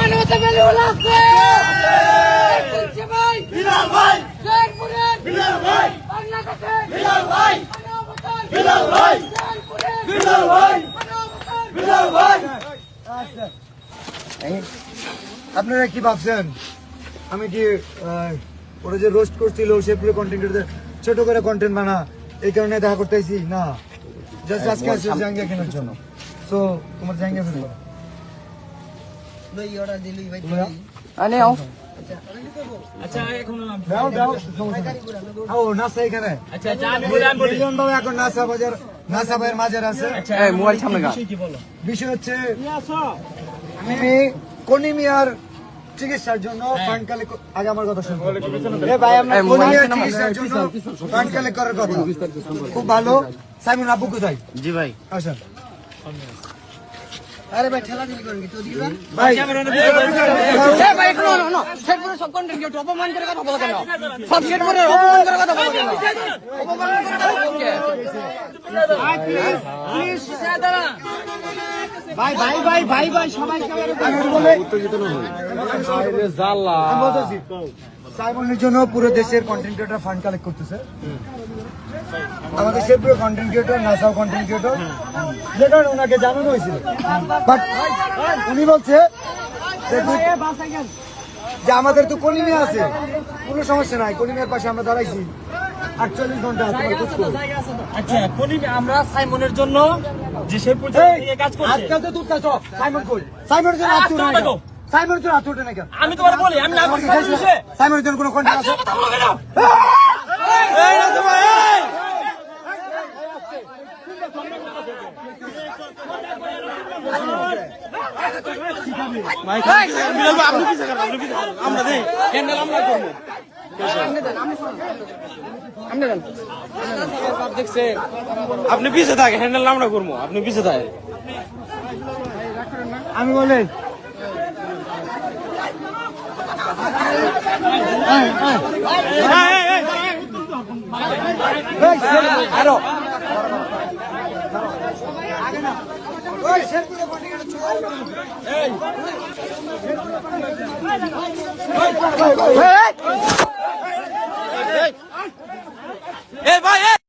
মানবতা বেলুল আছে ভাই বিলাল ভাই শেরপুরের বিলাল ভাই বাংলাদেশের বিলাল ভাই বিলাল ভাই বিলাল ভাই বিলাল ভাই। আপনারা কি ভাবছেন আমি কি ওরা যে রোস্ট করছিল সে পুরো কন্টেন্ট ছোট করে কন্টেন্ট বানা এই কারণে দেখা করতেছি না, জাস্ট আজকে আসছে জাঙ্গিয়া কেনার জন্য। সো তোমার জাঙ্গিয়া ফেলবো আনে আও আচ্ছা এখন দাও দাও ও নাসা এখানে আচ্ছা আমি বলি মিলন বাবু এখন নাসা বাজার নাসা ভাইয়ের মাঝে আছে। এই মোবাইল সামনে গা কি বলো বিষয় হচ্ছে আমি কনিমিয়ার চিকিৎসার জন্য ফান্ড কালেক্ট আগে আমার কথা শুনুন। কনিমিয়ার চিকিৎসার জন্য ফান্ড কালেক্ট করার কথা খুব ভালো। সাইমন আব্বু কোথায়? জি ভাই আসেন আরে ভাই ঠেলা দিলি করেন কি তো দিবা ভাই। এ ভাই একটু না শেরপুরে সব কন্টেন্ট কেউ অপমান করে কথা বলো কেন? সব শেরপুরে অপমান করে কথা বলো কেন? অপমান করে কথা বলো কে? প্লিজ দাঁড়া ভাই ভাই ভাই ভাই ভাই সবাই উত্তেজিত না হয় জাল্লা আমি বলতেছি সাইমনের জন্য পুরো দেশের কন্টেন্ট ক্রিয়েটর ফান্ড কালেক্ট করতেছে। আমাদের শেরপুরে কন্টেন্ট ক্রিয়েটর নাসাও কন্টেন্ট ক্রিয়েটর যে কারণে ওনাকে জানানো হয়েছিল, বাট উনি বলছে যে আমাদের তো কলিমিয়া আছে, কোনো সমস্যা নাই, কলিমিয়ার পাশে আমরা দাঁড়াইছি 48 ঘন্টা। আচ্ছা কোনি আমরা সাইমনের জন্য যে সে পর্যন্ত কাজ করছে আজকাল তো তুই তো সাইমন কই সাইমনের জন্য আত্মীয় নাই, সাইমনের জন্য আত্মীয় নাই কেন? আমি তোমার বলি আমি না করছি সাইমনের জন্য কোনো কন্টেন্ট আছে? কথা বলো কেন এই না তোমার এই আপনি পিছে থাকে হ্যান্ডেল আমরা করবো আপনি পিছে থাকে আমি বলি আরো ভাই